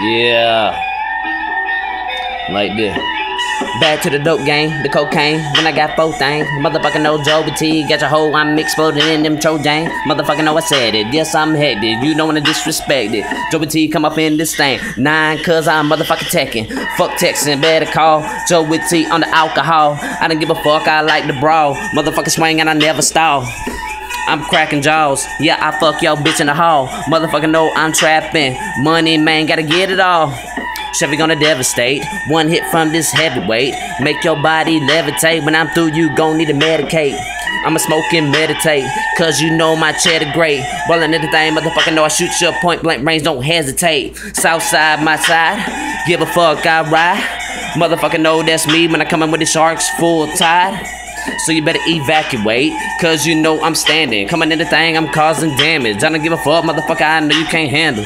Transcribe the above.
Yeah, like this. Back to the dope game, the cocaine. When I got 4 things, motherfucking no Joe T. Got your hoe, I'm exploding in them Trojan. Motherfucking know I said it. Yes, I'm hectic. You don't wanna disrespect it. Joe T come up in this thing. 9, cause I'm motherfucking teching. Fuck texting, better call Joe T on the alcohol. I don't give a fuck, I like the brawl. Motherfucking swing and I never stall. I'm cracking jaws. Yeah, I fuck your bitch in the hall. Motherfucker know I'm trapping. Money, man, gotta get it all. Chevy gonna devastate. 1 hit from this heavyweight. Make your body levitate. When I'm through, you gon' need to medicate. I'ma smoke and meditate, cause you know my cheddar great. Rollin' at the thing, motherfucker know I shoot your point blank range, don't hesitate. Southside, my side. Give a fuck, I ride. Motherfucker know that's me when I come in with the sharks full tide. So you better evacuate, cause you know I'm standing. Coming in the thing, I'm causing damage. I don't give a fuck, motherfucker, I know you can't handle.